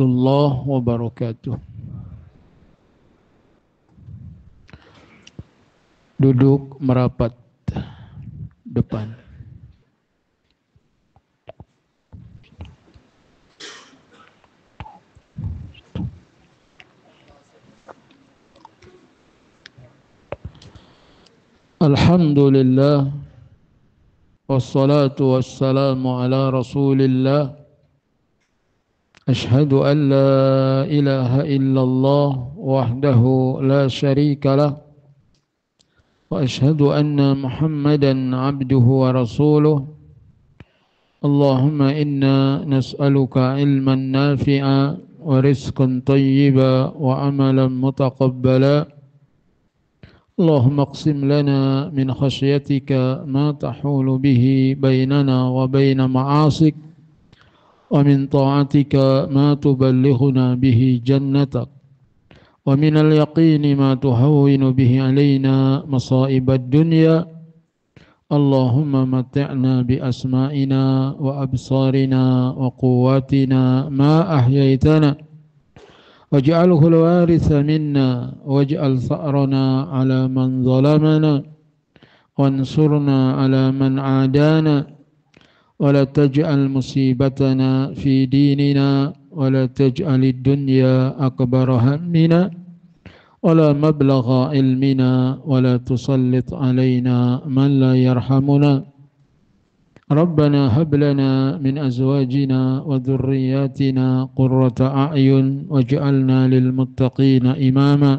warahmatullahi wabarakatuh. Duduk merapat depan. Alhamdulillah, wassalatu wassalamu ala rasulillah. Ashhadu an la ilaha illallah wahdahu la syarika lah, wa ashhadu anna muhammadan abduhu wa rasuluh. Allahumma inna nas'aluka ilman nafi'a wa rizqan tayyiba wa amalan mutaqabbala. Allahumma aqsim lana min khasyatika ma tahulu bihi bainana wa baina ma'asik, wa min ta'atika ma tuballighuna bihi jannatak, wa min al-yaqini ma tuhawwinu bihi alaina masa'ibad dunya. Allahumma matti'na bi asma'ina wa absarina wa quwwatina ma ahyaitana, waj'alhu al-waritha minna waj'al tha'rana ala man zalamana wansurna ala man adana, wa la taj'al musibatana fi dinina, wa la taj'al ad-dunya akbara hammina wa la mablagha ilmina, wa la tusallit alaina man la yarhamuna. Rabbana hab lana min azwajina wa dhurriyyatina qurrata a'yun waj'alna lil muttaqina imama.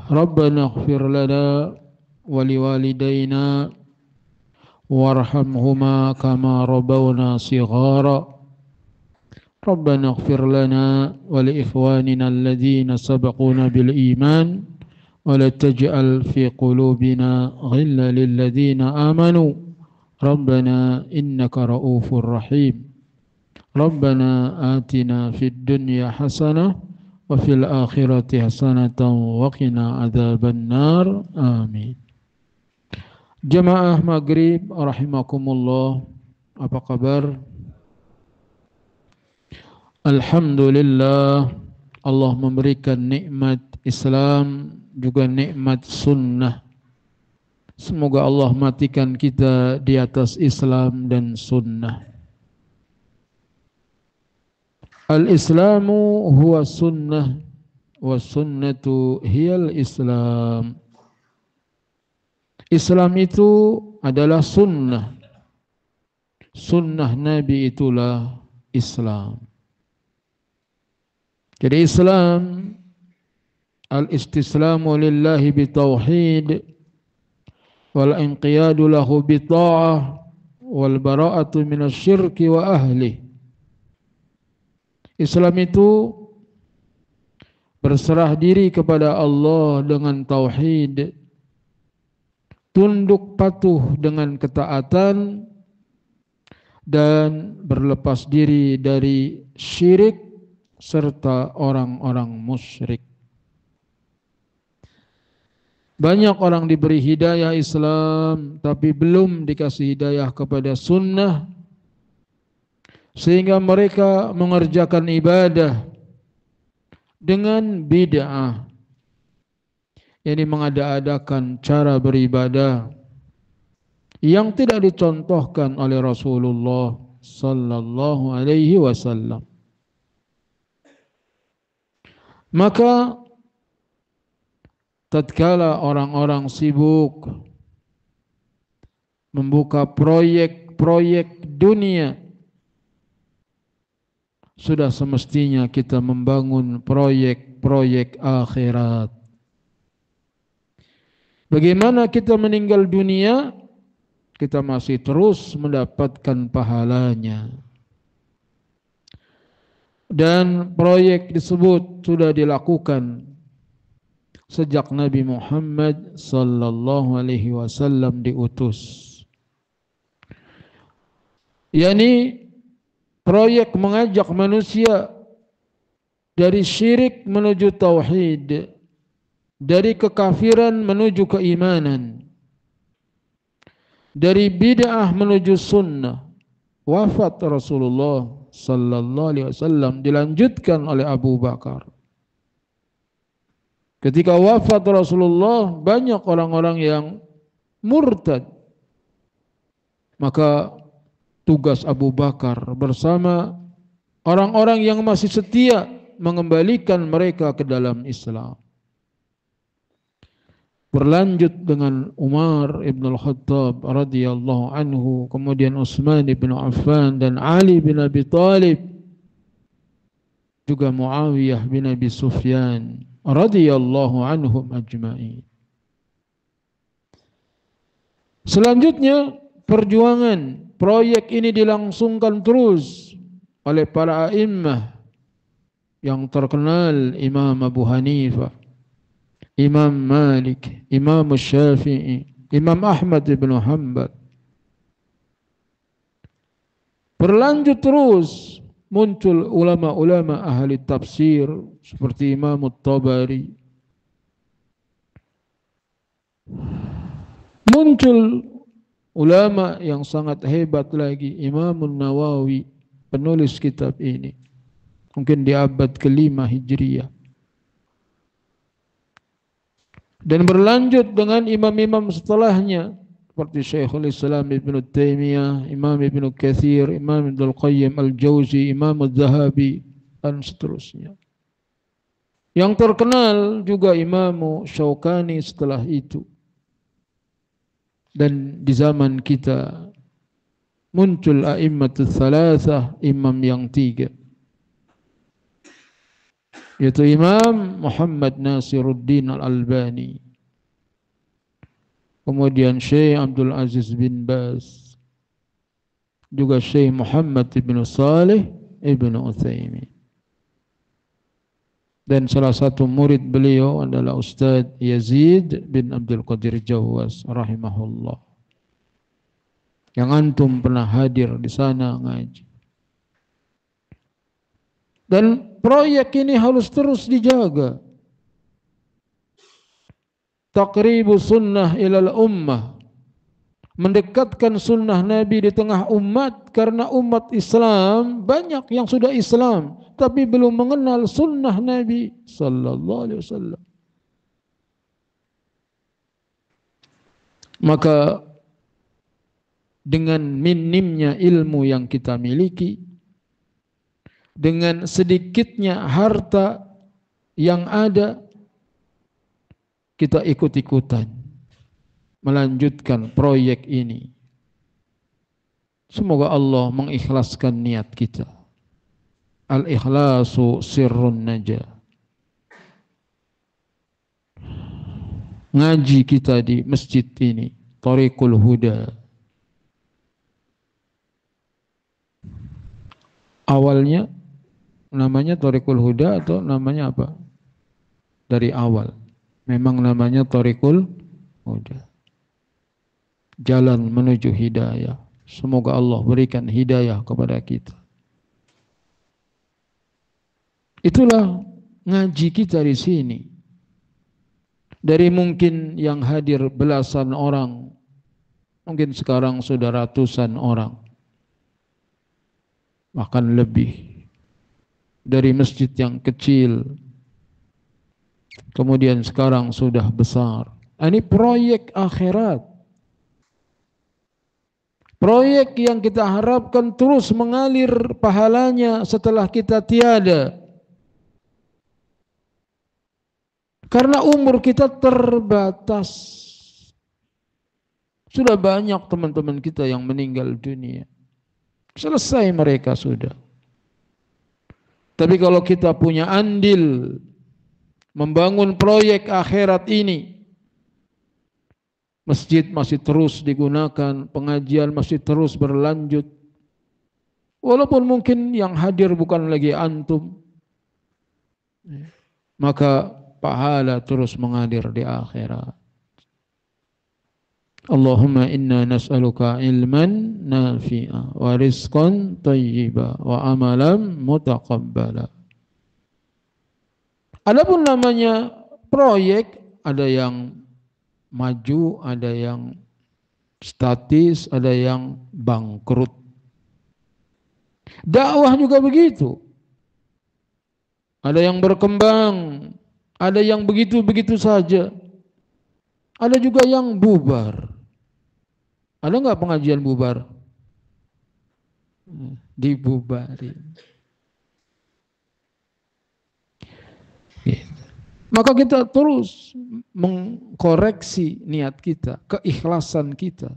Rabbana ighfir lana wa liwalidayna warhamhuma kama rabbawna shighara. Rabbana ighfir lana wa li ikhwanina alladhina sabaquna bil iman wa la taj'al fi qulubina ghillan lil ladzina amanu rabbana innaka ra'ufur rahim. Rabbana atina fid dunya hasanah wa fil akhirati hasanatan wa qina adzaban nar. Amin. Jamaah maghrib rahimakumullah, apa kabar? Alhamdulillah, Allah memberikan nikmat Islam, juga nikmat sunnah. Semoga Allah matikan kita di atas Islam dan sunnah. Al-Islamu huwa sunnah, wa sunnatu hiyal Islam. Islam itu adalah sunnah. Sunnah Nabi itulah Islam. Jadi Islam al-istislamu lillahi bitauhid wal inqiyadu lahu bita'ah wal bara'atu minasyirki wa ahli. Islam itu berserah diri kepada Allah dengan tauhid, tunduk patuh dengan ketaatan, dan berlepas diri dari syirik serta orang-orang musyrik. Banyak orang diberi hidayah Islam tapi belum dikasih hidayah kepada sunnah, sehingga mereka mengerjakan ibadah dengan bid'ah, yakni mengada-adakan cara beribadah yang tidak dicontohkan oleh Rasulullah sallallahu alaihi wasallam. Maka tatkala orang-orang sibuk membuka proyek-proyek dunia, sudah semestinya kita membangun proyek-proyek akhirat. Bagaimana kita meninggal dunia, kita masih terus mendapatkan pahalanya. Dan proyek tersebut sudah dilakukan sejak Nabi Muhammad sallallahu alaihi wasallam diutus. yakni proyek mengajak manusia dari syirik menuju tauhid, dari kekafiran menuju keimanan, dari bid'ah menuju sunnah. Wafat Rasulullah sallallahu alaihi wasallam dilanjutkan oleh Abu Bakar. Ketika wafat Rasulullah, banyak orang-orang yang murtad. Maka tugas Abu Bakar bersama orang-orang yang masih setia mengembalikan mereka ke dalam Islam. Berlanjut dengan Umar ibn al-Khattab radhiyallahu anhu, kemudian Utsman ibn Affan dan Ali bin Abi Thalib, juga Muawiyah bin Abi Sufyan radhiyallahu anhum ajma'in. Selanjutnya perjuangan proyek ini dilangsungkan terus oleh para a'immah yang terkenal, Imam Abu Hanifah, Imam Malik, Imam Syafi'i, Imam Ahmad bin Hanbal. Berlanjut terus muncul ulama-ulama ahli tafsir seperti Imam At-Tabari. Muncul ulama yang sangat hebat lagi, Imam Nawawi, penulis kitab ini. Mungkin di abad ke-5 Hijriah. Dan berlanjut dengan imam-imam setelahnya seperti Syekhul Islam Ibn Taimiyah, Imam Ibn Katsir, Imam Ibn Al-Qayyim Al-Jauzi, Imam Al-Zahabi, dan seterusnya. Yang terkenal juga Imam Syaukani setelah itu. Dan di zaman kita muncul a'immatul thalathah, imam yang 3, yaitu Imam Muhammad Nasiruddin Al-Albani, kemudian Syekh Abdul Aziz bin Baz, juga Syekh Muhammad ibn Salih ibn Utsaimin. Dan salah satu murid beliau adalah Ustaz Yazid bin Abdul Qadir Jawwas rahimahullah, yang antum pernah hadir di sana ngaji. Dan proyek ini harus terus dijaga. Taqribus sunnah ilal ummah, mendekatkan sunnah Nabi di tengah umat, karena umat Islam banyak yang sudah Islam tapi belum mengenal sunnah Nabi sallallahu alaihi wasallam. Maka dengan minimnya ilmu yang kita miliki, dengan sedikitnya harta yang ada, kita ikut-ikutan melanjutkan proyek ini. Semoga Allah mengikhlaskan niat kita. Al-ikhlasu sirrun najah. Ngaji kita di masjid ini, Thariqul Huda, awalnya namanya Thariqul Huda atau namanya apa? Dari awal memang namanya Thariqul Huda, jalan menuju hidayah. Semoga Allah berikan hidayah kepada kita. Itulah ngaji kita di sini. Dari mungkin yang hadir belasan orang, mungkin sekarang sudah ratusan orang, bahkan lebih. Dari masjid yang kecil, kemudian sekarang sudah besar. Ini proyek akhirat. Proyek yang kita harapkan terus mengalir pahalanya setelah kita tiada. Karena umur kita terbatas. Sudah banyak teman-teman kita yang meninggal dunia. Selesai mereka sudah. Tapi kalau kita punya andil membangun proyek akhirat ini, masjid masih terus digunakan, pengajian masih terus berlanjut. Walaupun mungkin yang hadir bukan lagi antum, maka pahala terus mengalir di akhirat. Allahumma inna nas'aluka ilman nafi'a wa rizqan thayyiba wa amalan mutaqabbala. Adapun namanya proyek, ada yang maju, ada yang statis, ada yang bangkrut. Dakwah juga begitu. Ada yang berkembang, ada yang begitu-begitu saja. Ada juga yang bubar. Ada nggak pengajian bubar? Dibubarin. Maka kita terus mengkoreksi niat kita, keikhlasan kita.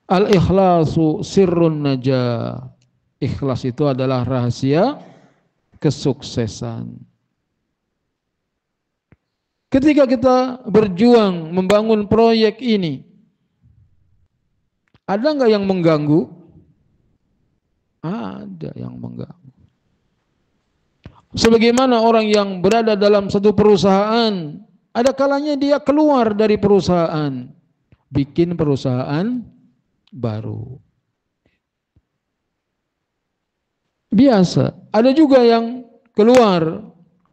Al-ikhlasu sirrun najah. Ikhlas itu adalah rahasia kesuksesan. Ketika kita berjuang membangun proyek ini, ada nggak yang mengganggu? Ada yang mengganggu. Sebagaimana orang yang berada dalam satu perusahaan, ada kalanya dia keluar dari perusahaan, bikin perusahaan baru. Biasa. Ada juga yang keluar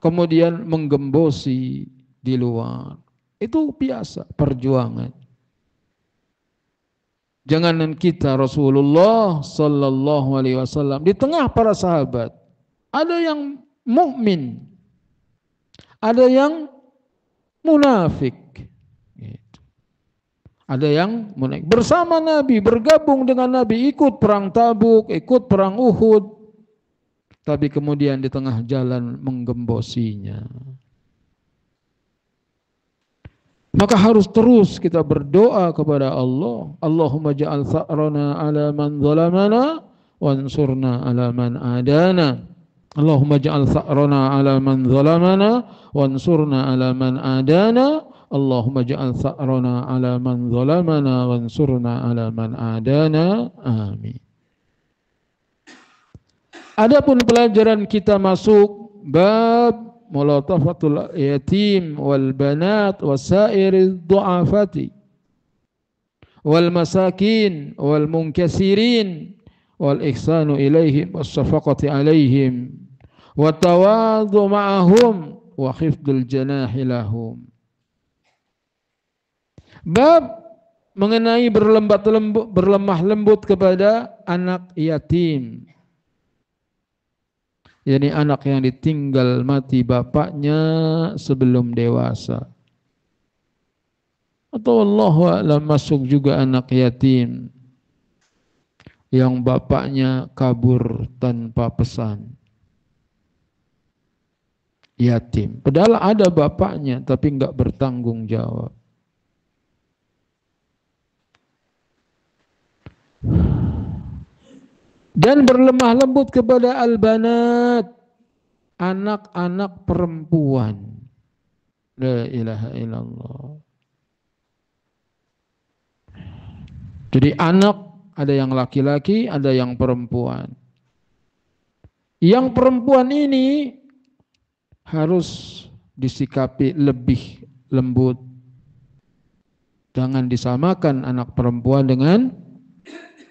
kemudian menggembosi di luar. Itu biasa perjuangan. Janganan kita Rasulullah sallallahu alaihi wasallam di tengah para sahabat ada yang mukmin, ada yang munafik. Ada yang munafik. Bersama Nabi, bergabung dengan Nabi, ikut perang Tabuk, ikut perang Uhud. Tapi kemudian di tengah jalan menggembosinya. Maka harus terus kita berdoa kepada Allah. Allahumma ja'al tha'rana ala man zalamana wansurna ala man adana. Allahumma ja'al tha'rana ala man zalamana wansurna ala man adana. Allahumma ja'al tha'rana ala man zalamana wansurna ala man adana. Amin. Adapun pelajaran kita masuk bab mulatafatul yatim wal banat wasairi du'afati wal masakin wal munkasirin wal ihsanu ilaihim was shafaqati alaihim wa tawadhu ma'ahum wa khifdul janahi lahum. Bab mengenai berlemah lembut kepada anak yatim. Yani anak yang ditinggal mati bapaknya sebelum dewasa. Atau wallahu a'lam masuk juga anak yatim yang bapaknya kabur tanpa pesan. Yatim. Padahal ada bapaknya tapi enggak bertanggung jawab. Dan berlemah lembut kepada al-banat, anak-anak perempuan. La ilaha illallah. Jadi anak ada yang laki-laki, ada yang perempuan. Yang perempuan ini harus disikapi lebih lembut. Jangan disamakan anak perempuan dengan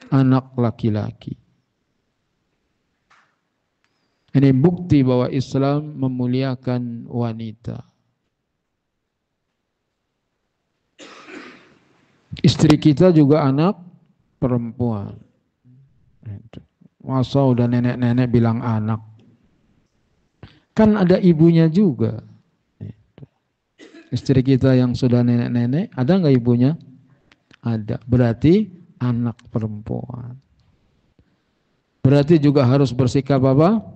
anak laki-laki. Ini bukti bahwa Islam memuliakan wanita. Istri kita juga anak perempuan. Masa udah nenek-nenek bilang anak. Kan ada ibunya juga. Istri kita yang sudah nenek-nenek, ada nggak ibunya? Ada. Berarti anak perempuan. Berarti juga harus bersikap apa?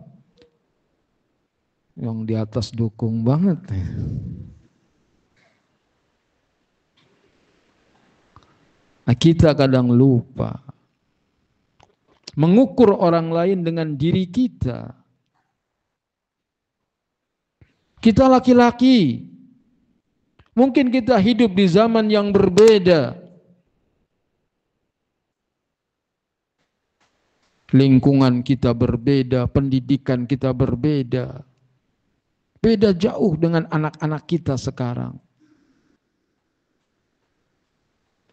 Yang di atas dukung banget. Nah, kita kadang lupa mengukur orang lain dengan diri kita. Kita laki-laki, mungkin kita hidup di zaman yang berbeda. Lingkungan kita berbeda, pendidikan kita berbeda. Beda jauh dengan anak-anak kita sekarang.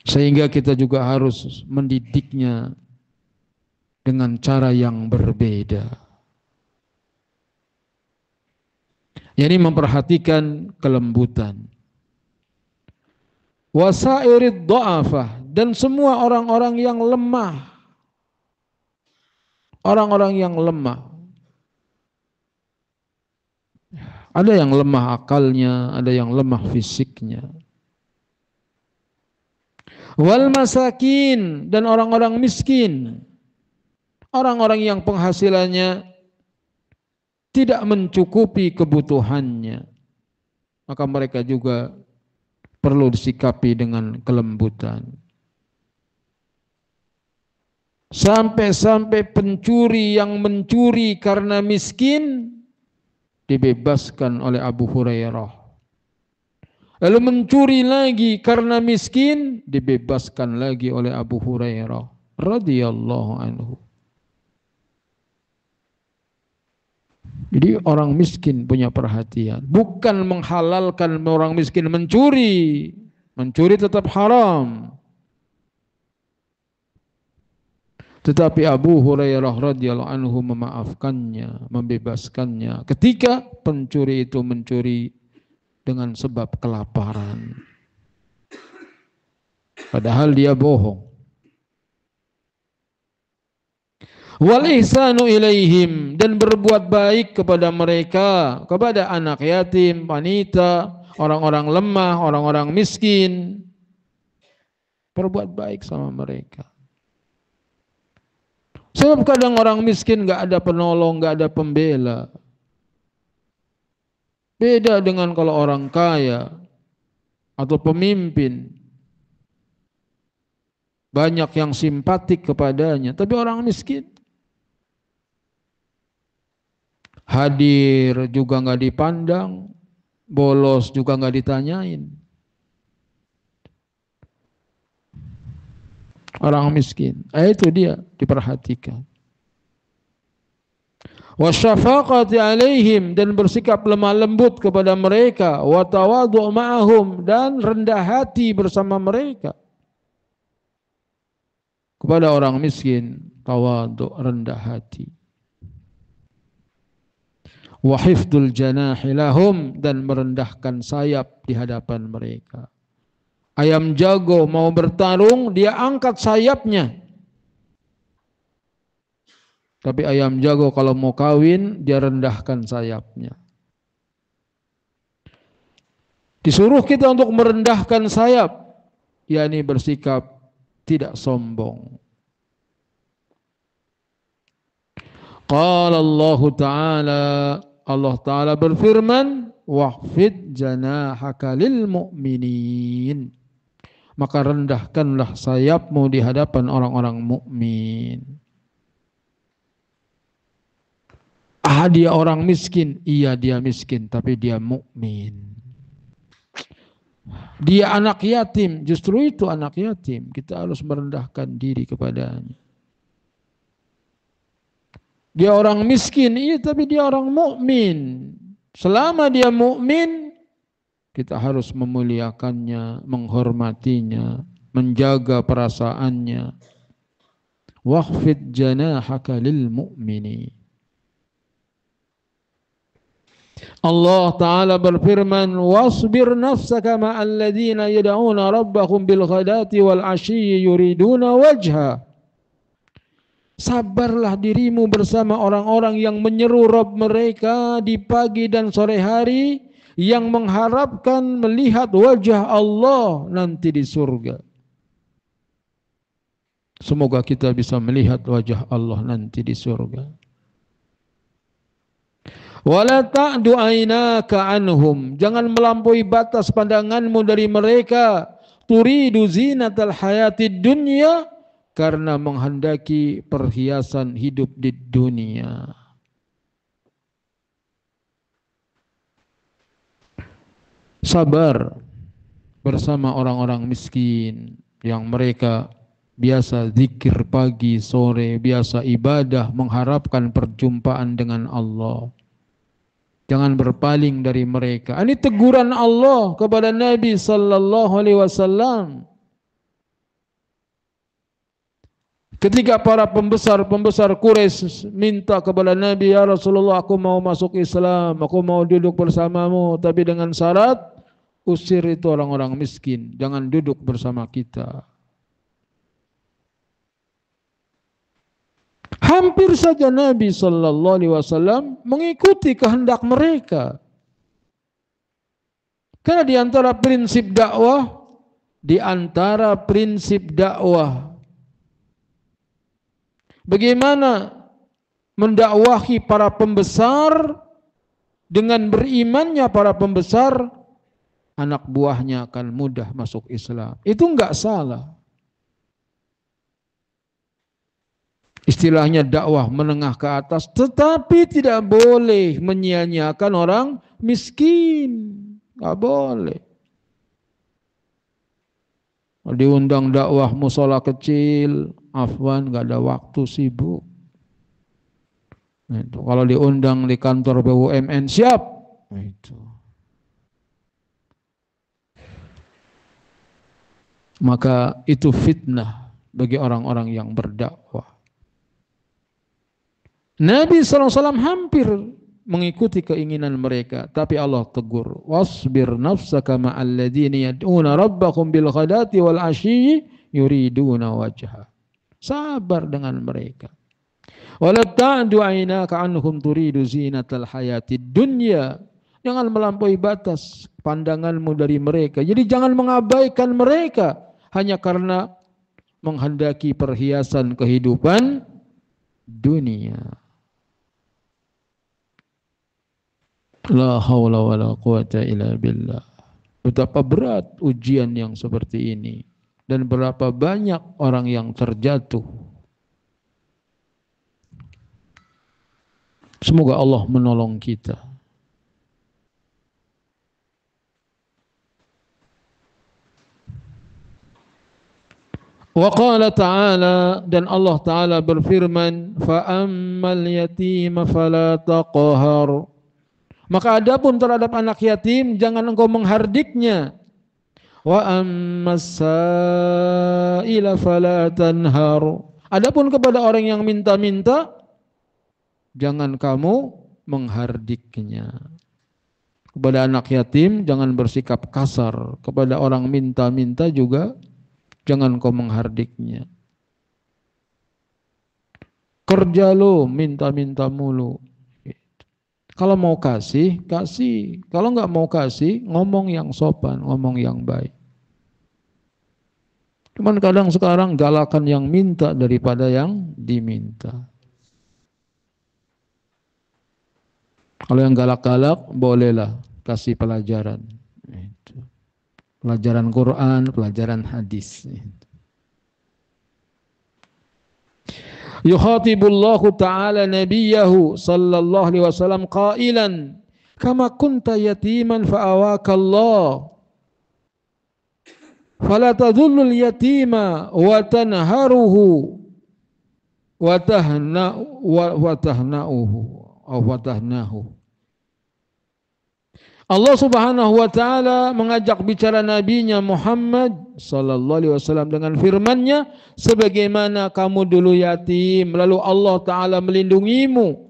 Sehingga kita juga harus mendidiknya dengan cara yang berbeda. Yani memperhatikan kelembutan. Wasairid dha'afah, dan semua orang-orang yang lemah. orang-orang yang lemah. Ada yang lemah akalnya, ada yang lemah fisiknya. Wal masakin, dan orang-orang miskin. Orang-orang yang penghasilannya tidak mencukupi kebutuhannya. Maka mereka juga perlu disikapi dengan kelembutan. Sampai-sampai pencuri yang mencuri karena miskin dibebaskan oleh Abu Hurairah. Lalu mencuri lagi karena miskin dibebaskan lagi oleh Abu Hurairah radhiyallahu anhu. Jadi orang miskin punya perhatian, bukan menghalalkan orang miskin mencuri. Mencuri tetap haram. Tetapi Abu Hurairah radhiyallahu anhu memaafkannya, membebaskannya ketika pencuri itu mencuri dengan sebab kelaparan. Padahal dia bohong. Wal ihsanu ilaihim, dan berbuat baik kepada mereka, kepada anak yatim, wanita, orang-orang lemah, orang-orang miskin. Berbuat baik sama mereka. Sebab kadang orang miskin gak ada penolong, gak ada pembela. Beda dengan kalau orang kaya atau pemimpin. Banyak yang simpatik kepadanya, tapi orang miskin hadir juga gak dipandang, bolos juga gak ditanyain. Orang miskin, itu dia diperhatikan. Wasyafaqati alaihim, dan bersikap lemah lembut kepada mereka, wa tawadhu' ma'ahum, dan rendah hati bersama mereka. Kepada orang miskin tawadhu', rendah hati. Wa hifdzul janahi lahum, dan merendahkan sayap di hadapan mereka. Ayam jago mau bertarung, dia angkat sayapnya. Tapi ayam jago kalau mau kawin, dia rendahkan sayapnya. Disuruh kita untuk merendahkan sayap, yakni bersikap tidak sombong. Qala Allah Ta'ala, Allah Ta'ala berfirman, wahfid janahaka lil mu'minin. Maka rendahkanlah sayapmu di hadapan orang-orang mukmin. Dia orang miskin, iya dia miskin, tapi dia mukmin. Dia anak yatim, justru itu anak yatim, kita harus merendahkan diri kepadanya. Dia orang miskin, iya, tapi dia orang mukmin. Selama dia mukmin, kita harus memuliakannya, menghormatinya, menjaga perasaannya. Wakhfid janahaka lil mu'mini. Allah Ta'ala berfirman, wasbir nafsaka ma'al ladhina yada'una rabbahum bil ghadati wal ashiyyi yuriduna wajha. Sabarlah dirimu bersama orang-orang yang menyeru Rabb mereka di pagi dan sore hari, yang mengharapkan melihat wajah Allah nanti di surga. Semoga kita bisa melihat wajah Allah nanti di surga. Wala ta'du aynaka anhum, jangan melampaui batas pandanganmu dari mereka. Turidu zinatal hayatid dunya, karena menghendaki perhiasan hidup di dunia. Sabar bersama orang-orang miskin yang mereka biasa zikir pagi sore, biasa ibadah, mengharapkan perjumpaan dengan Allah. Jangan berpaling dari mereka. Ini teguran Allah kepada Nabi sallallahu alaihi wasallam. Ketika para pembesar Quraisy minta kepada Nabi, ya Rasulullah, aku mau masuk Islam, aku mau duduk bersamamu, tapi dengan syarat usir itu orang-orang miskin, jangan duduk bersama kita. Hampir saja Nabi Sallallahu Alaihi Wasallam mengikuti kehendak mereka. Karena di antara prinsip dakwah, bagaimana mendakwahi para pembesar, dengan berimannya para pembesar, anak buahnya akan mudah masuk Islam. Itu enggak salah. Istilahnya dakwah menengah ke atas, tetapi tidak boleh menyia-nyiakan orang miskin. Enggak boleh. Diundang dakwah musola kecil, afwan enggak ada waktu, sibuk. Itu. Kalau diundang di kantor BUMN siap. Itu. Maka itu fitnah bagi orang-orang yang berdakwah. Nabi SAW hampir mengikuti keinginan mereka, tapi Allah tegur, wasbir nafsaka ma'al ladzina yad'una rabbahum bil ghadati wal 'ashyi yuriduna wajha. Sabar dengan mereka. Wala ta'du 'ainaka 'anhum turidu zinatal hayatid dunya. Jangan melampaui batas pandanganmu dari mereka. Jadi jangan mengabaikan mereka hanya karena menghendaki perhiasan kehidupan dunia. La haula wala quwata illa billah. Betapa berat ujian yang seperti ini dan berapa banyak orang yang terjatuh. Semoga Allah menolong kita. Wa qala ta'ala, dan Allah Ta'ala berfirman, fa ammal yatima fala taqhar. Maka adapun terhadap anak yatim jangan engkau menghardiknya. Wa ammas sa'ila fala tanhar. Adapun kepada orang yang minta-minta jangan kamu menghardiknya. Kepada anak yatim jangan bersikap kasar, kepada orang minta-minta juga jangan kau menghardiknya. Kerja lo minta-minta mulu. Kalau mau kasih, kasih. Kalau nggak mau kasih, ngomong yang sopan, ngomong yang baik. Cuman kadang sekarang galakan yang minta daripada yang diminta. Kalau yang galak-galak, bolehlah kasih pelajaran. Pelajaran Quran, pelajaran hadis. Yukhatibullahu ta'ala nabiyahu sallallahu alaihi wasallam qailan kama kunta yatiman fa'awaka Allah fala tadhullul yatima wa tanharuhu wa tahnahu. Allah Subhanahu wa taala mengajak bicara nabinya Muhammad sallallahu alaihi wasallam dengan firman-Nya, sebagaimana kamu dulu yatim lalu Allah taala melindungimu,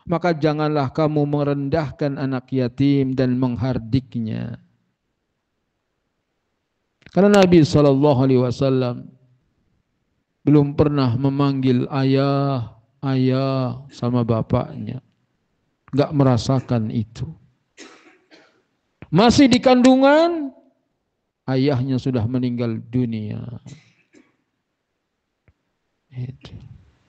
maka janganlah kamu merendahkan anak yatim dan menghardiknya. Karena Nabi sallallahu alaihi wasallam belum pernah memanggil ayah, ayah sama bapaknya. Enggak merasakan itu. Masih di kandungan, ayahnya sudah meninggal dunia.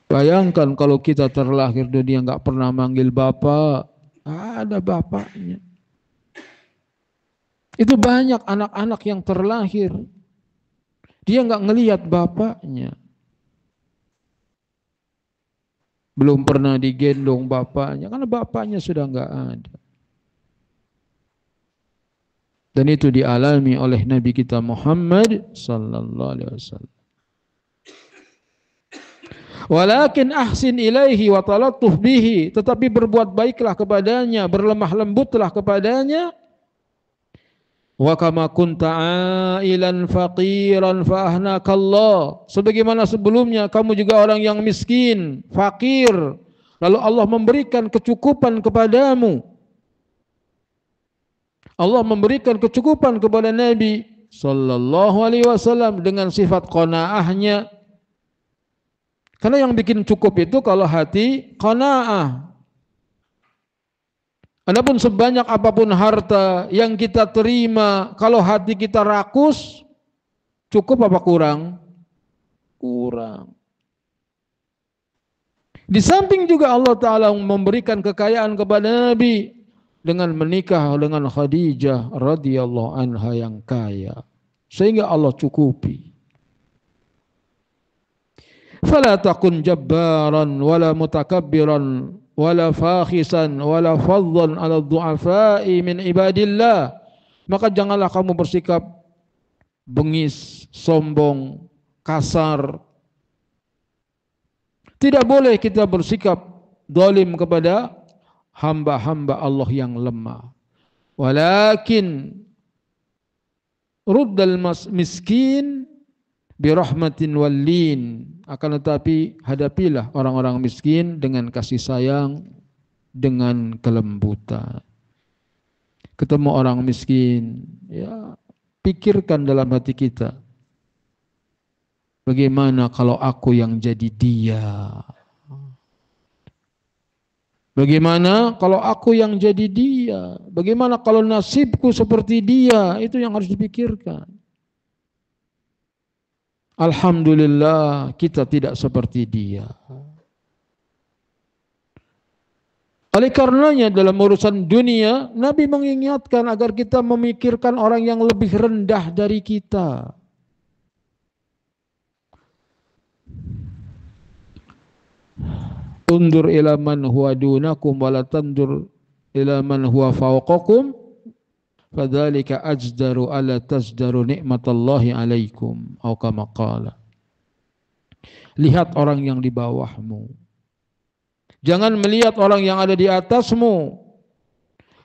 Bayangkan kalau kita terlahir dunia nggak pernah manggil bapak, ada bapaknya. Itu banyak anak-anak yang terlahir, dia nggak ngelihat bapaknya. Belum pernah digendong bapaknya, karena bapaknya sudah nggak ada. Dan itu dialami oleh Nabi kita Muhammad sallallahu alaihi wasallam. Walakin ahsin ilaihi wa talattuh bihi, tetapi berbuat baiklah kepadanya, berlemah lembutlah kepadanya. Wa kama kunta ailan faqiran fa ahnakallah, sebagaimana sebelumnya kamu juga orang yang miskin, fakir, lalu Allah memberikan kecukupan kepadamu. Allah memberikan kecukupan kepada Nabi sallallahu alaihi wasallam dengan sifat qanaahnya. Karena yang bikin cukup itu kalau hati qanaah. Adapun sebanyak apapun harta yang kita terima, kalau hati kita rakus, cukup apa kurang? Kurang. Di samping juga Allah Ta'ala memberikan kekayaan kepada Nabi dengan menikah dengan Khadijah radhiyallahu anha yang kaya. Sehingga Allah cukupi. Fala takun jabbaran wala mutakabbiran wala fakhisan wala faddan ala du'afa'i min ibadillah. Maka janganlah kamu bersikap bengis, sombong, kasar. Tidak boleh kita bersikap zalim kepada hamba-hamba Allah yang lemah. Walakin ruddal miskin birahmatin wallin. Akan tetapi hadapilah orang-orang miskin dengan kasih sayang, dengan kelembutan. Ketemu orang miskin, ya pikirkan dalam hati kita. Bagaimana kalau aku yang jadi dia? Bagaimana kalau aku yang jadi dia? Bagaimana kalau nasibku seperti dia? Itu yang harus dipikirkan. Alhamdulillah kita tidak seperti dia. Oleh karenanya dalam urusan dunia, Nabi mengingatkan agar kita memikirkan orang yang lebih rendah dari kita. Undur ila man huwa dunakum wa la tandur ila man huwa fawqakum fadzalika ajdaru alla tazdaru nikmatallahi alaikum atau kama qala. Lihat orang yang di bawahmu. Jangan melihat orang yang ada di atasmu.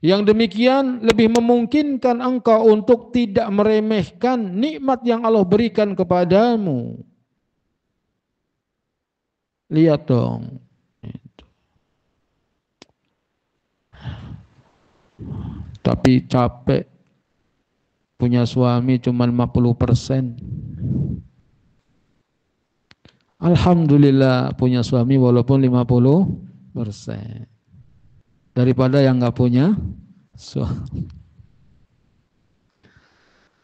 Yang demikian lebih memungkinkan engkau untuk tidak meremehkan nikmat yang Allah berikan kepadamu. Lihat dong. Tapi capek punya suami cuma 50%. Alhamdulillah punya suami walaupun 50%. Daripada yang enggak punya suami.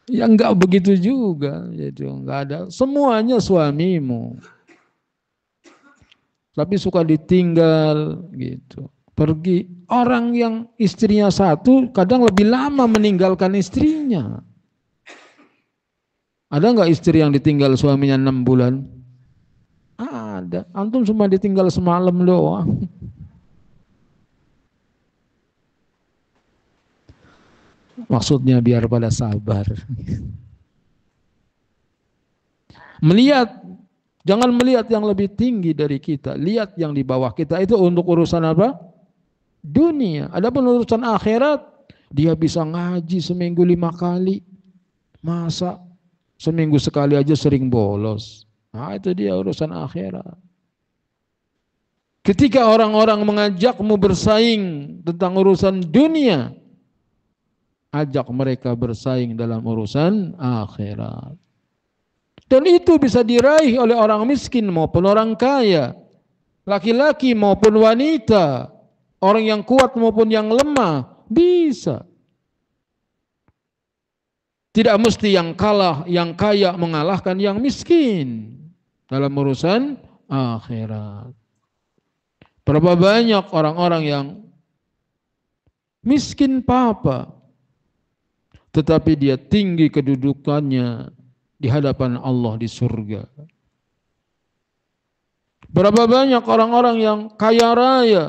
Ya enggak begitu juga, jadi enggak ada. Semuanya suamimu. Tapi suka ditinggal gitu. Pergi. Orang yang istrinya satu kadang lebih lama meninggalkan istrinya. Ada nggak istri yang ditinggal suaminya 6 bulan? Ada. Antum cuma ditinggal semalam doang. Maksudnya biar pada sabar. Melihat, jangan melihat yang lebih tinggi dari kita. Lihat yang di bawah kita. Itu untuk urusan apa? Dunia. Adapun urusan akhirat, dia bisa ngaji seminggu 5 kali. Masa seminggu sekali aja sering bolos. Nah itu dia urusan akhirat. Ketika orang-orang mengajakmu bersaing tentang urusan dunia, ajak mereka bersaing dalam urusan akhirat. Dan itu bisa diraih oleh orang miskin maupun orang kaya. Laki-laki maupun wanita. Orang yang kuat maupun yang lemah, bisa. Tidak mesti yang kalah, yang kaya mengalahkan yang miskin dalam urusan akhirat. Berapa banyak orang-orang yang miskin papa, tetapi dia tinggi kedudukannya di hadapan Allah di surga. Berapa banyak orang-orang yang kaya raya,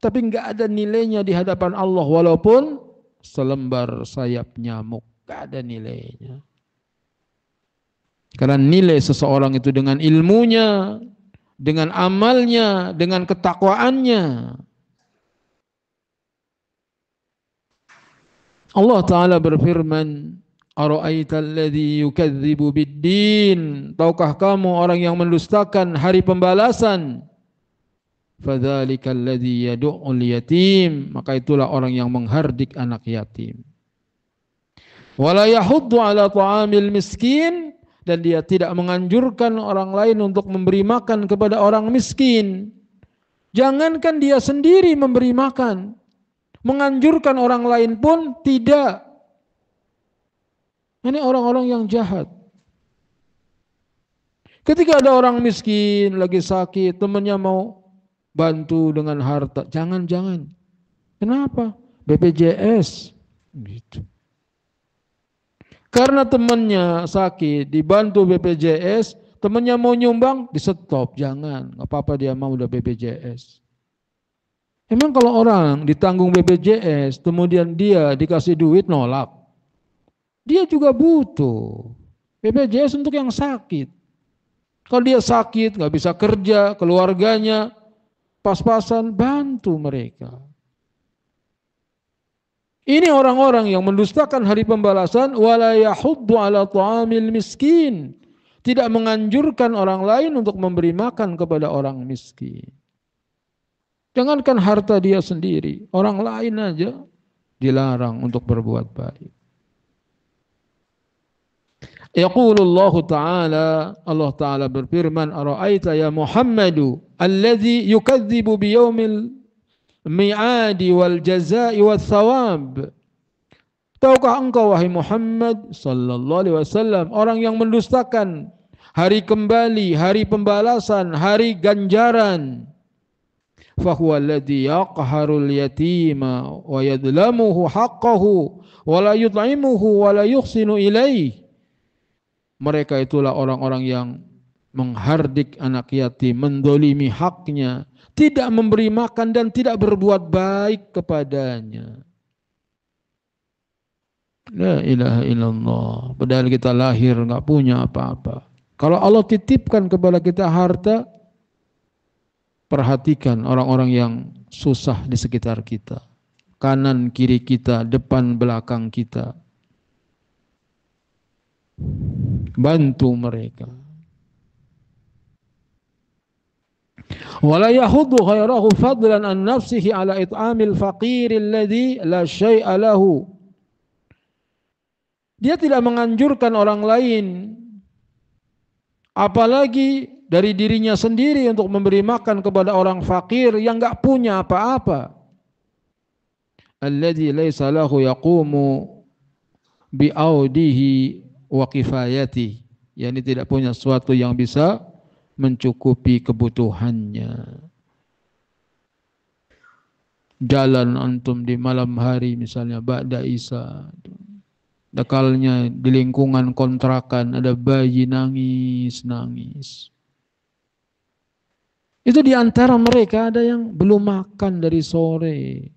tapi enggak ada nilainya di hadapan Allah walaupun selembar sayap nyamuk, enggak ada nilainya. Karena nilai seseorang itu dengan ilmunya, dengan amalnya, dengan ketakwaannya. Allah Ta'ala berfirman, Ara'aital ladzi yukadzibu bid-din. Tahukah kamu orang yang mendustakan hari pembalasan? Fadzalikal ladzi yad'ul yatim, maka itulah orang yang menghardik anak yatim. Wala yahuddu ala ta'amil miskin, dan dia tidak menganjurkan orang lain untuk memberi makan kepada orang miskin. Jangankan dia sendiri memberi makan, menganjurkan orang lain pun tidak. Ini orang-orang yang jahat. Ketika ada orang miskin lagi sakit, temannya mau bantu dengan harta, jangan. Kenapa? BPJS gitu. Karena temannya sakit, dibantu BPJS, temannya mau nyumbang, di stop, jangan. Nggak apa-apa dia mau udah BPJS. Emang kalau orang ditanggung BPJS, kemudian dia dikasih duit, nolak. Dia juga butuh BPJS untuk yang sakit. Kalau dia sakit, nggak bisa kerja, keluarganya pas-pasan, bantu mereka. Ini orang-orang yang mendustakan hari pembalasan, wala yahuddu ala ta'amil miskin. Tidak menganjurkan orang lain untuk memberi makan kepada orang miskin. Jangankan harta dia sendiri, orang lain aja dilarang untuk berbuat baik. Yaqulullahu ta'ala, Allah Ta'ala berfirman, ara'aita ya Muhammadu alladhi yukadzibu biyaumil mi'adi wal jazai wal thawab. Tahukah engkau wahai Muhammad sallallahu alaihi wasallam, orang yang mendustakan hari kembali, hari pembalasan, hari ganjaran. Fahuwa alladhi yaqharul yatima wa yadlamuhu haqqahu wa la yut'imuhu wa la yuhsinu ilaih. Mereka itulah orang-orang yang menghardik anak yatim, mendolimi haknya, tidak memberi makan dan tidak berbuat baik kepadanya. La ilaha illallah. Padahal kita lahir nggak punya apa-apa. Kalau Allah titipkan kepada kita harta, perhatikan orang-orang yang susah di sekitar kita, kanan kiri kita, depan belakang kita. Bantu mereka. Wala yahuddu ghairahu fadlan an nafsihi ala it'amil faqir alladhi la syai'a lahu. Dia tidak menganjurkan orang lain, apalagi dari dirinya sendiri, untuk memberi makan kepada orang fakir yang enggak punya apa-apa. Alladzi laisa lahu yaqumu bi'audihi wa kifayati, yakni tidak punya sesuatu yang bisa mencukupi kebutuhannya. Jalan antum di malam hari misalnya ba'da isya, dekalnya di lingkungan kontrakan ada bayi nangis. Itu di antara mereka ada yang belum makan dari sore.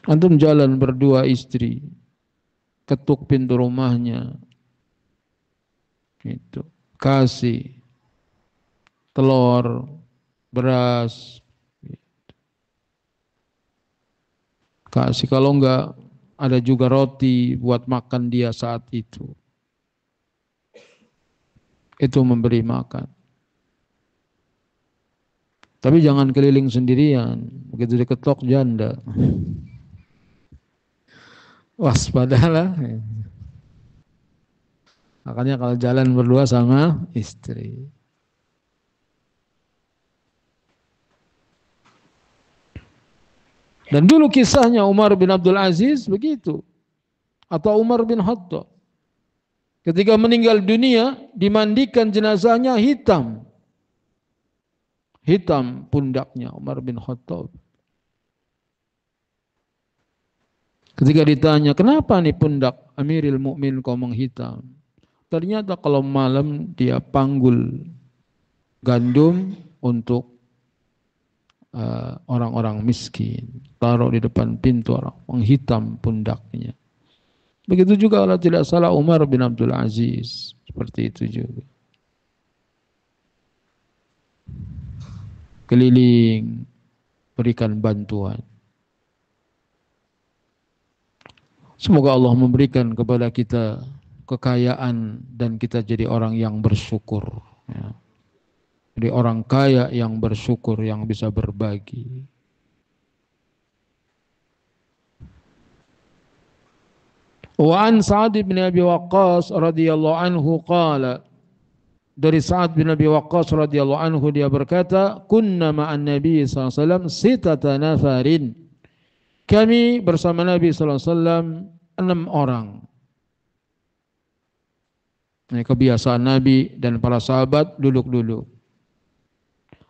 Antum jalan berdua istri, ketuk pintu rumahnya, itu kasih telur, beras, kasih, kalau enggak ada juga roti buat makan dia saat itu. Itu memberi makan. Tapi jangan keliling sendirian, begitu diketok janda. Waspadalah. Makanya kalau jalan berdua sama istri. Dan dulu kisahnya Umar bin Abdul Aziz begitu. Atau Umar bin Khattab. Ketika meninggal dunia, dimandikan jenazahnya hitam. Hitam pundaknya Umar bin Khattab. Ketika ditanya, kenapa nih pundak Amiril Mukminin kau menghitam? Ternyata kalau malam dia panggul gandum untuk orang-orang miskin, taruh di depan pintu orang, menghitam pundaknya. Begitu juga kalau tidak salah Umar bin Abdul Aziz, seperti itu juga. Keliling, berikan bantuan. Semoga Allah memberikan kepada kita kekayaan dan kita jadi orang yang bersyukur. Ya. Jadi orang kaya yang bersyukur, yang bisa berbagi. Wa an Sa'ad bin Abi Waqqas radhiyallahu anhu qala, dari Sa'ad bin Abi Waqqas radhiyallahu anhu dia berkata, kunna ma'an Nabi sallallahu alaihi wasallam sitata nafarin. Kami bersama Nabi sallallahu alaihi wasallam 6 orang. Ini kebiasaan Nabi dan para sahabat duduk-duduk.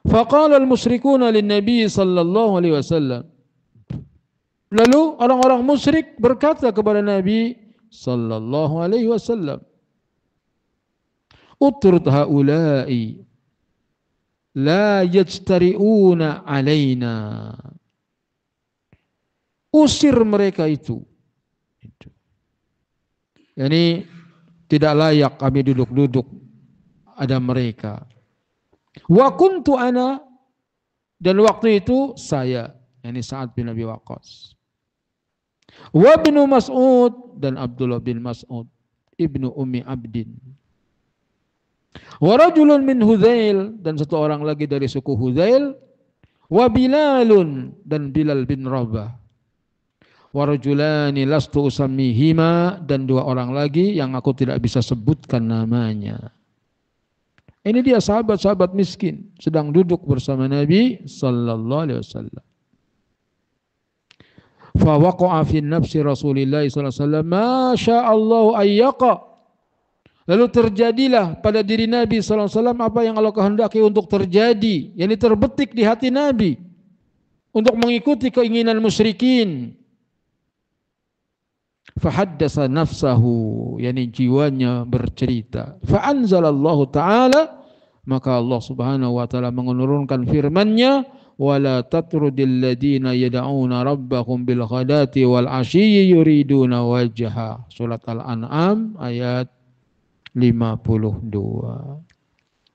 Faqala al-musyrikuna lin-nabi sallallahu alaihi wasallam. Lalu orang-orang musyrik berkata kepada Nabi sallallahu alaihi wasallam, "Utrud haula'i la yajtari'una alaina." Usir mereka itu. Yani tidak layak kami duduk-duduk ada mereka. Wa kuntu ana, dan waktu itu saya, yani Sa'ad bin Abi Waqqas. Wa ibnu Mas'ud, dan Abdullah bin Mas'ud ibnu Ummi Abdin. Wa rajulun min Hudzail, dan satu orang lagi dari suku Hudzail. Wa Bilalun, dan Bilal bin Rabah. Wa rajulani lastu usammihima, dan 2 orang lagi yang aku tidak bisa sebutkan namanya. Ini dia sahabat-sahabat miskin sedang duduk bersama Nabi sallallahu alaihi wasallam. Fa waqa'a fi nafsi Rasulillah sallallahu alaihi wasallam ma sya'allahu ayyaqa. Lalu terjadilah pada diri Nabi sallallahu alaihi wasallam apa yang Allah kehendaki untuk terjadi, yakni terbetik di hati Nabi untuk mengikuti keinginan musyrikin. Fa haddasa nafsahu, yakni jiwanya bercerita. Fa anzalallahu ta'ala, maka Allah Subhanahu wa taala menurunkan firman-Nya, wala tatrudil ladina yad'una rabbahum bil ghadati wal 'ashyi yuriduna wajha. Surat Al-An'am ayat 52.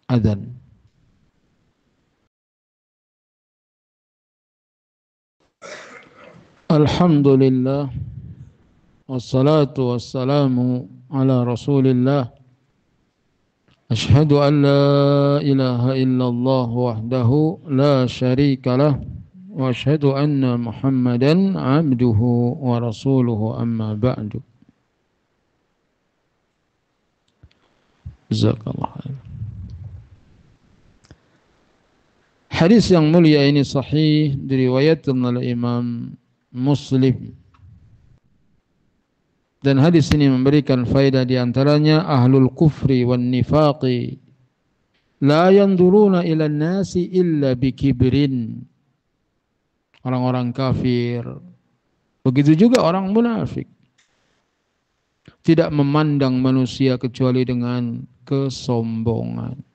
Adzan. Alhamdulillah wassalatu wassalamu ala Rasulillah. Asyhadu an la ilaha illallah wahdahu la syarika lah wa asyhadu anna Muhammadan abduhu wa rasuluhu amma ba'du. Jazakallah khair. Hadis yang mulia ini sahih diriwayatkan oleh Imam Muslim. Dan hadis ini memberikan faedah di antaranya ahlul kufri wan nifaqi la yanduruna ila nasi illa bikibrin. Orang-orang kafir, begitu juga orang munafik, tidak memandang manusia kecuali dengan kesombongan.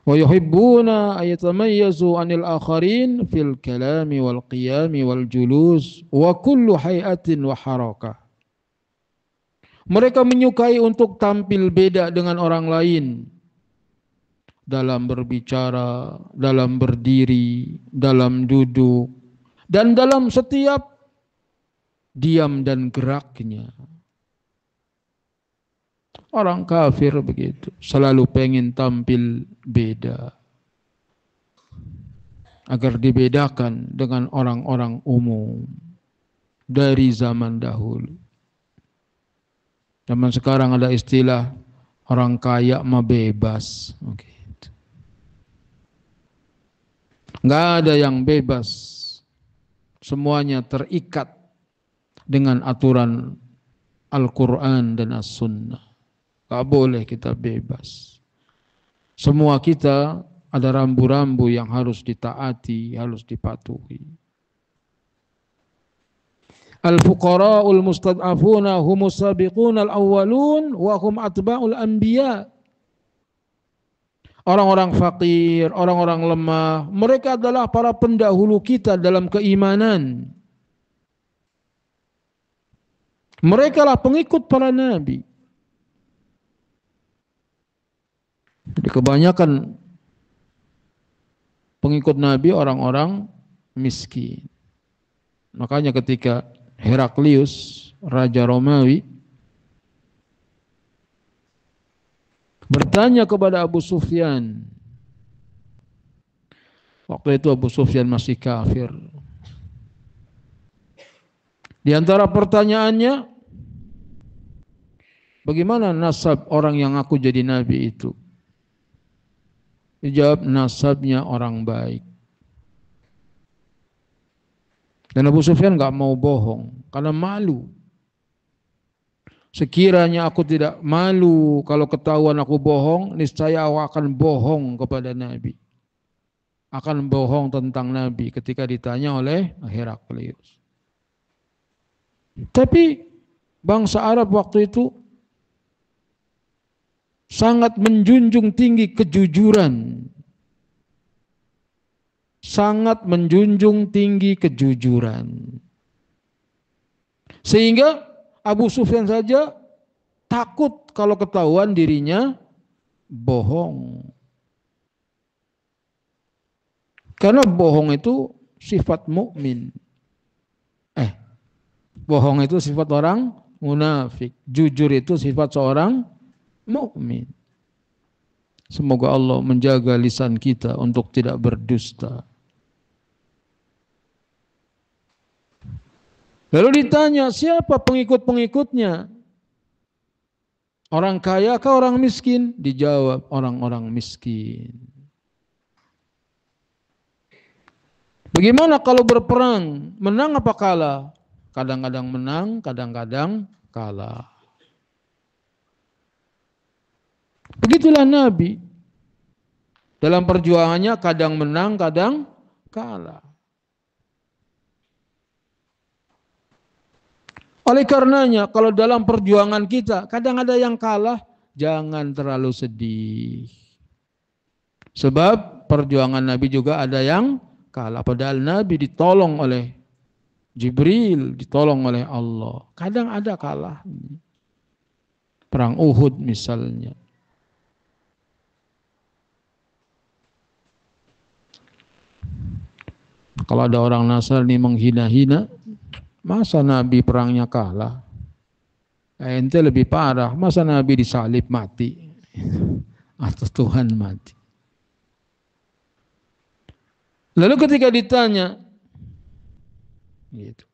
Wa yuhibbuna ayatamayyazu 'anil akharin fil kalami wal qiyami wal julus wa kullu hayatin wa harakah. Mereka menyukai untuk tampil beda dengan orang lain dalam berbicara, dalam berdiri, dalam duduk, dan dalam setiap diam dan geraknya. Orang kafir begitu, selalu pengen tampil beda agar dibedakan dengan orang-orang umum dari zaman dahulu. Zaman sekarang ada istilah orang kaya mah bebas. Nggak ada yang bebas, semuanya terikat dengan aturan Al-Quran dan As-Sunnah. Gak boleh kita bebas. Semua kita ada rambu-rambu yang harus ditaati, harus dipatuhi. Al-fuqara'ul mustad'afuna humus sabiqunal awwalun wa hum atba'ul anbiya. Orang-orang fakir, orang-orang lemah, mereka adalah para pendahulu kita dalam keimanan. Mereka lah pengikut para nabi. Jadi kebanyakan pengikut Nabi orang-orang miskin. Makanya ketika Heraklius, Raja Romawi, bertanya kepada Abu Sufyan, waktu itu Abu Sufyan masih kafir, Di antara pertanyaannya, bagaimana nasab orang yang aku jadi nabi itu? Dijawab, nasabnya orang baik. Dan Abu Sufyan nggak mau bohong karena malu. Sekiranya aku tidak malu kalau ketahuan aku bohong, niscaya aku akan bohong kepada Nabi. Akan bohong tentang Nabi ketika ditanya oleh Heraklius. Tapi bangsa Arab waktu itu sangat menjunjung tinggi kejujuran. Sangat menjunjung tinggi kejujuran. Sehingga Abu Sufyan saja takut kalau ketahuan dirinya bohong. Karena bohong itu sifat mukmin. Bohong itu sifat orang munafik. Jujur itu sifat seorang mukmin. Semoga Allah menjaga lisan kita untuk tidak berdusta. Lalu ditanya, siapa pengikut-pengikutnya? Orang kaya kah orang miskin? Dijawab, orang-orang miskin. Bagaimana kalau berperang? Menang apa kalah? Kadang-kadang menang, kadang-kadang kalah. Begitulah Nabi. Dalam perjuangannya kadang menang, kadang kalah. Oleh karenanya, kalau dalam perjuangan kita kadang ada yang kalah, jangan terlalu sedih. Sebab perjuangan Nabi juga ada yang kalah. Padahal Nabi ditolong oleh Jibril, ditolong oleh Allah. Kadang ada kalah. Perang Uhud misalnya. Kalau ada orang Nasrani menghina-hina, masa Nabi perangnya kalah? Ente lebih parah, masa Nabi disalib mati? Atau Tuhan mati? Lalu ketika ditanya, gitu,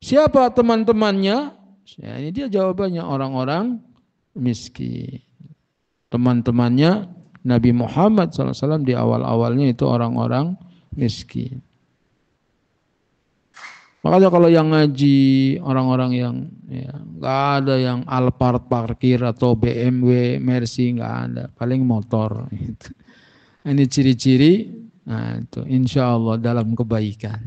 siapa teman-temannya? Ya, ini dia jawabannya, orang-orang miskin. Teman-temannya Nabi Muhammad SAW di awal-awalnya itu orang-orang miskin. Makanya kalau yang ngaji orang-orang yang nggak ada yang Alphard parkir atau BMW, Mercy, nggak ada, paling motor. Gitu. Ini ciri-ciri, nah itu insya Allah dalam kebaikan.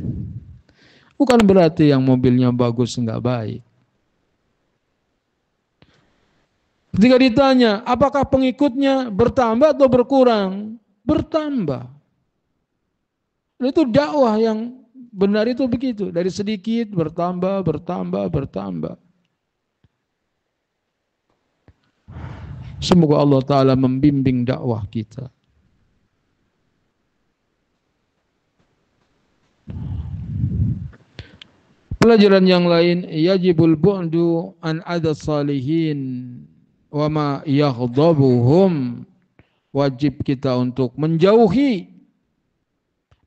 Bukan berarti yang mobilnya bagus nggak baik. Ketika ditanya, apakah pengikutnya bertambah atau berkurang? Bertambah. Itu dakwah yang benar itu begitu, dari sedikit bertambah, bertambah, bertambah. Semoga Allah Ta'ala membimbing dakwah kita. Pelajaran yang lain, yajibul bu'du an ada salihin wa ma yaghdabuhum. Wajib kita untuk menjauhi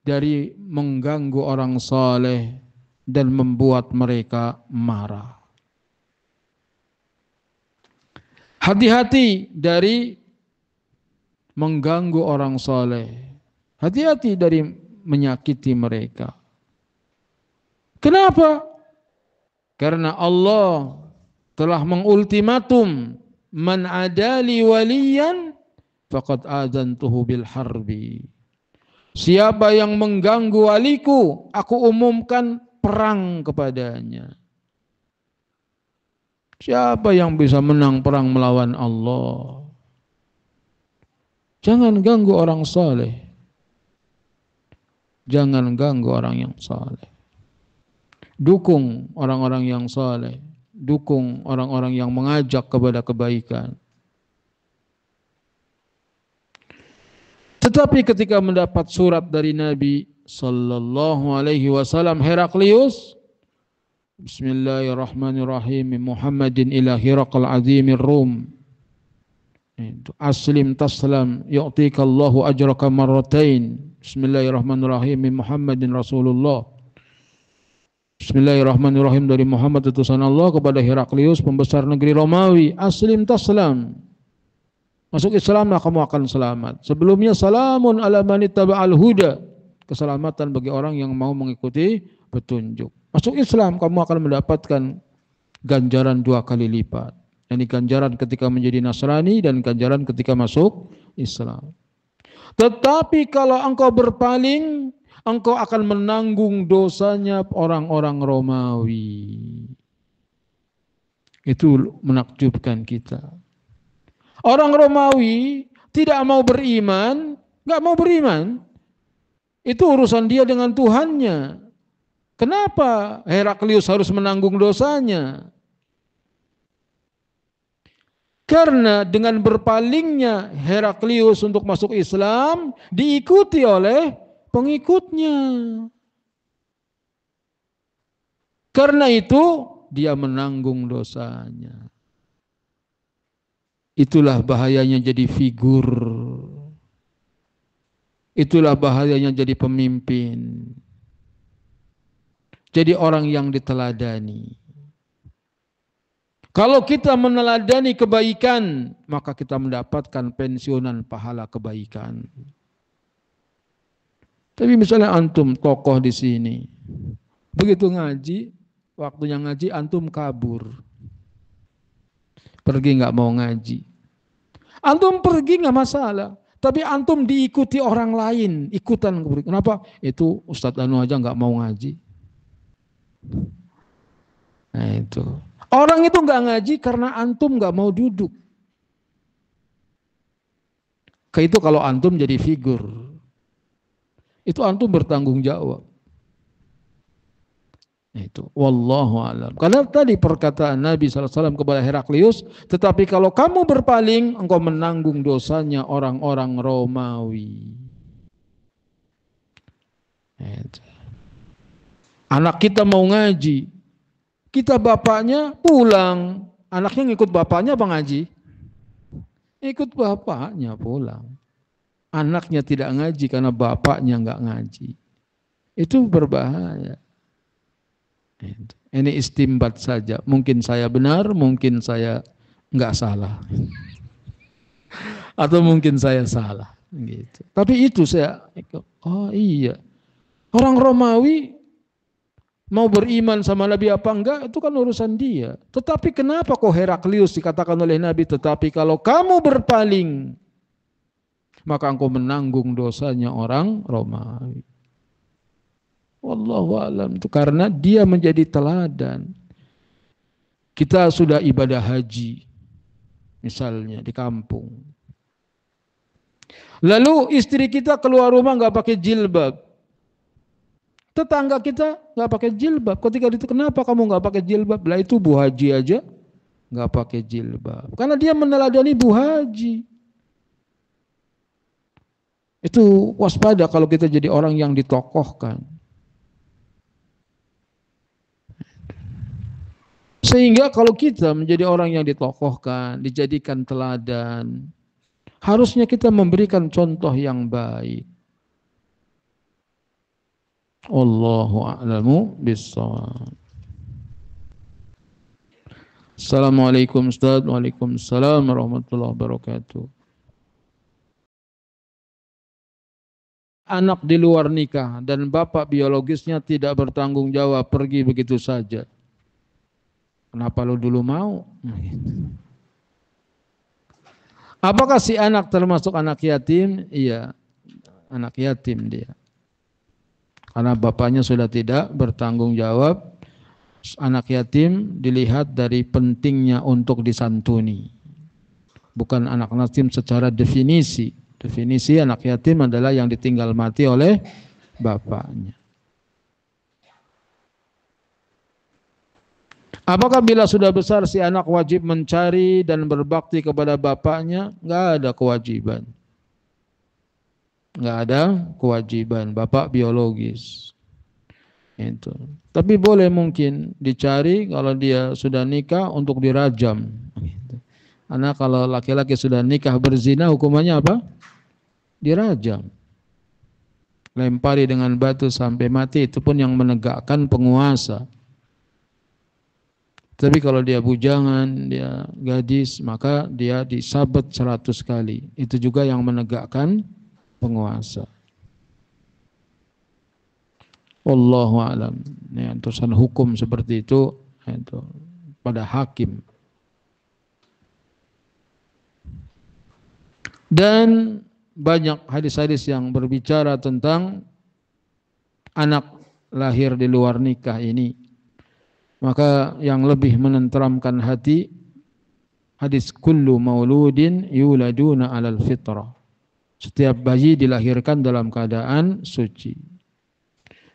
dari mengganggu orang saleh dan membuat mereka marah. Hati-hati dari mengganggu orang saleh. Hati-hati dari menyakiti mereka. Kenapa? Karena Allah telah mengultimatum, man adali waliyan faqad adzantuhu bil harbi. Siapa yang mengganggu waliku, aku umumkan perang kepadanya. Siapa yang bisa menang perang melawan Allah? Jangan ganggu orang saleh. Jangan ganggu orang yang saleh. Dukung orang-orang yang saleh. Dukung orang-orang yang mengajak kepada kebaikan. Tetapi ketika mendapat surat dari Nabi sallallahu alaihi wasallam, Heraklius, Bismillahirrahmanirrahim, Muhammadin ila Hiraqal azimir Rum, aslim taslam yu'tikallahu ajraka marratain. Bismillahirrahmanirrahim, Muhammadin Rasulullah Bismillahirrahmanirrahim, dari Muhammad utusan Allah kepada Heraklius, pembesar negeri Romawi. Aslim taslam. Masuk Islamlah kamu akan selamat. Sebelumnya salamun ala man ittaba'al huda. Keselamatan bagi orang yang mau mengikuti petunjuk. Masuk Islam kamu akan mendapatkan ganjaran 2 kali lipat. Ini ganjaran ketika menjadi Nasrani dan ganjaran ketika masuk Islam. Tetapi kalau engkau berpaling, engkau akan menanggung dosanya orang-orang Romawi. Itu menakjubkan kita. Orang Romawi tidak mau beriman, nggak mau beriman. Itu urusan dia dengan Tuhannya. Kenapa Heraklius harus menanggung dosanya? Karena dengan berpalingnya Heraklius untuk masuk Islam diikuti oleh pengikutnya. Karena itu dia menanggung dosanya. Itulah bahayanya jadi figur. Itulah bahayanya jadi pemimpin. Jadi orang yang diteladani. Kalau kita meneladani kebaikan, maka kita mendapatkan pensiunan pahala kebaikan. Tapi misalnya antum tokoh di sini, begitu ngaji, waktunya ngaji antum kabur, pergi nggak mau ngaji. Antum pergi nggak masalah, tapi antum diikuti orang lain, ikutan. Kenapa? Itu Ustadz Anu aja nggak mau ngaji. Nah itu. Orang itu nggak ngaji karena antum nggak mau duduk. Kayak itu kalau antum jadi figur, itu antum bertanggung jawab. Itu wallahu alam. Karena tadi perkataan Nabi SAW kepada Heraklius, tetapi kalau kamu berpaling, engkau menanggung dosanya orang-orang Romawi. Itu. Anak kita mau ngaji. Kita bapaknya pulang, anaknya ngikut bapaknya apa ngaji? Ikut bapaknya pulang. Anaknya tidak ngaji karena bapaknya nggak ngaji. Itu berbahaya. Ini istimbat saja. Mungkin saya benar, mungkin saya nggak salah. Atau mungkin saya salah. Gitu. Tapi itu saya, oh iya. Orang Romawi mau beriman sama Nabi apa enggak, itu kan urusan dia. Tetapi kenapa kok Heraklius dikatakan oleh Nabi, tetapi kalau kamu berpaling, maka engkau menanggung dosanya orang Romawi. Wallahu a'lam. Itu karena dia menjadi teladan. Kita sudah ibadah haji, misalnya di kampung. Lalu istri kita keluar rumah nggak pakai jilbab. Tetangga kita nggak pakai jilbab. Ketika itu kenapa kamu nggak pakai jilbab? Lah itu Bu Haji aja nggak pakai jilbab. Karena dia meneladani Bu Haji. Itu waspada kalau kita jadi orang yang ditokohkan. Sehingga kalau kita menjadi orang yang ditokohkan, dijadikan teladan, harusnya kita memberikan contoh yang baik. Wallahu a'lamu bissawab. Assalamualaikum Ustaz. Waalaikumsalam warahmatullahi wabarakatuh. Anak di luar nikah dan bapak biologisnya tidak bertanggung jawab, pergi begitu saja. Kenapa lu dulu mau? Apakah si anak termasuk anak yatim? Iya, anak yatim dia. Karena bapaknya sudah tidak bertanggung jawab, anak yatim dilihat dari pentingnya untuk disantuni. Bukan anak yatim secara definisi. Definisi anak yatim adalah yang ditinggal mati oleh bapaknya. Apakah bila sudah besar si anak wajib mencari dan berbakti kepada bapaknya? Enggak ada kewajiban. Enggak ada kewajiban bapak biologis. Itu. Tapi boleh mungkin dicari kalau dia sudah nikah untuk dirajam. Karena kalau laki-laki sudah nikah berzina hukumannya apa? Dirajam. Lempari dengan batu sampai mati, itu pun yang menegakkan penguasa. Tapi kalau dia bujangan, dia gadis, maka dia disabet 100 kali. Itu juga yang menegakkan penguasa. Wallahu a'lam. Ya, urusan hukum seperti itu pada hakim. Dan banyak hadis-hadis yang berbicara tentang anak lahir di luar nikah ini. Maka yang lebih menenteramkan hati, hadis kullu mauludin yuladuna alal fitrah. Setiap bayi dilahirkan dalam keadaan suci.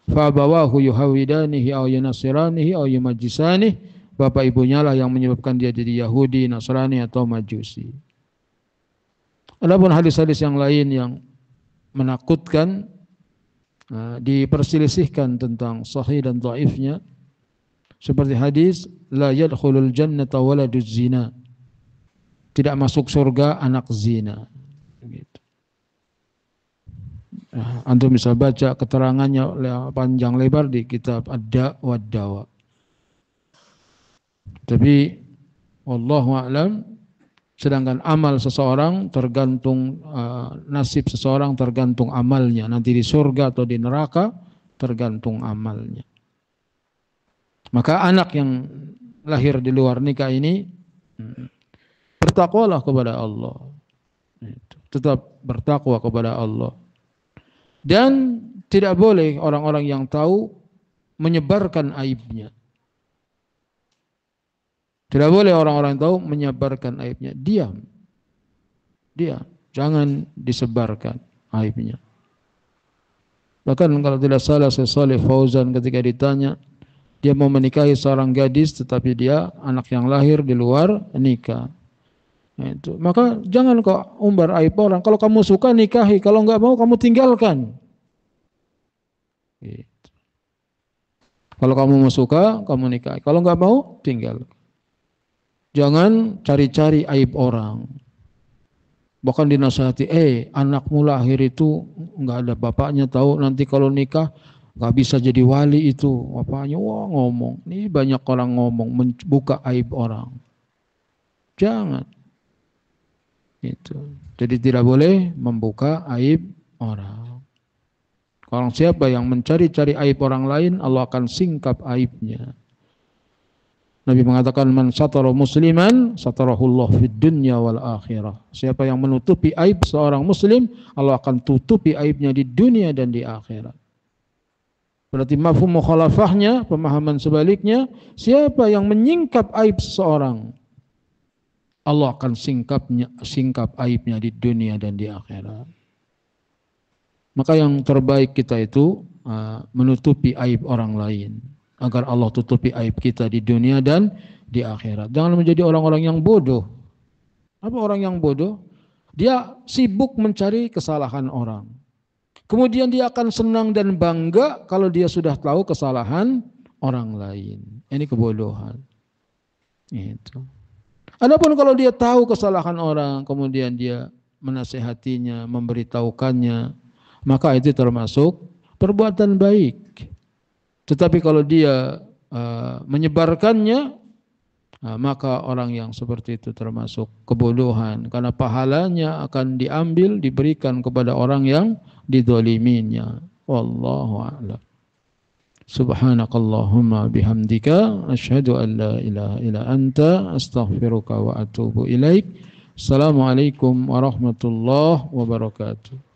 Fa abawahu yuhawidanihi aw yunasiranihi aw yumajjisanihi. Bapak ibunya lah yang menyebabkan dia jadi Yahudi, Nasrani atau Majusi. Adapun hadis-hadis yang lain yang menakutkan, diperselisihkan tentang sahih dan dhaifnya. Seperti hadis la yadkhulul jannata waladuz zina. Tidak masuk surga anak zina. Gitu. Antum bisa baca keterangannya panjang lebar di kitab Ad-Da' wad-Dawa. Tapi wallahu a'lam, sedangkan amal seseorang tergantung nasib seseorang tergantung amalnya. Nanti di surga atau di neraka tergantung amalnya. Maka anak yang lahir di luar nikah ini bertakwalah kepada Allah. Tetap bertakwa kepada Allah. Dan tidak boleh orang-orang yang tahu menyebarkan aibnya. Tidak boleh orang-orang yang tahu menyebarkan aibnya. Diam. Jangan disebarkan aibnya. Bahkan kalau tidak salah Saleh Fauzan ketika ditanya, dia mau menikahi seorang gadis tetapi dia anak yang lahir di luar nikah. Itu. Maka jangan kok umbar aib orang. Kalau kamu suka nikahi, kalau enggak mau kamu tinggalkan. Gitu. Kalau kamu mau suka, kamu nikahi. Kalau enggak mau, tinggal. Jangan cari-cari aib orang. Bahkan dinasihati, anakmu lahir itu enggak ada bapaknya tahu, nanti kalau nikah nggak bisa jadi wali itu, apanya? Wah, ngomong. Ini banyak orang ngomong, membuka aib orang. Jangan. Itu. Jadi tidak boleh membuka aib orang. Orang siapa yang mencari-cari aib orang lain, Allah akan singkap aibnya. Nabi mengatakan, man satara musliman, satarahullah fid dunya wal akhirah. Siapa yang menutupi aib seorang muslim, Allah akan tutupi aibnya di dunia dan di akhirat. Berarti mafhum mukhalafahnya, pemahaman sebaliknya, siapa yang menyingkap aib seseorang, Allah akan singkap aibnya di dunia dan di akhirat. Maka yang terbaik kita itu menutupi aib orang lain, agar Allah tutupi aib kita di dunia dan di akhirat. Jangan menjadi orang-orang yang bodoh. Apa orang yang bodoh? Dia sibuk mencari kesalahan orang. Kemudian dia akan senang dan bangga kalau dia sudah tahu kesalahan orang lain. Ini kebodohan. Itu. Adapun kalau dia tahu kesalahan orang, kemudian dia menasihatinya, memberitahukannya, maka itu termasuk perbuatan baik. Tetapi kalau dia menyebarkannya, maka orang yang seperti itu termasuk kebodohan. Karena pahalanya akan diambil, diberikan kepada orang yang didoliminya. Wallahu a'lam. Subhanakallahumma bihamdika asyhadu an la ilaha illa anta astaghfiruka wa atubu ilaik. Assalamualaikum warahmatullahi wabarakatuh.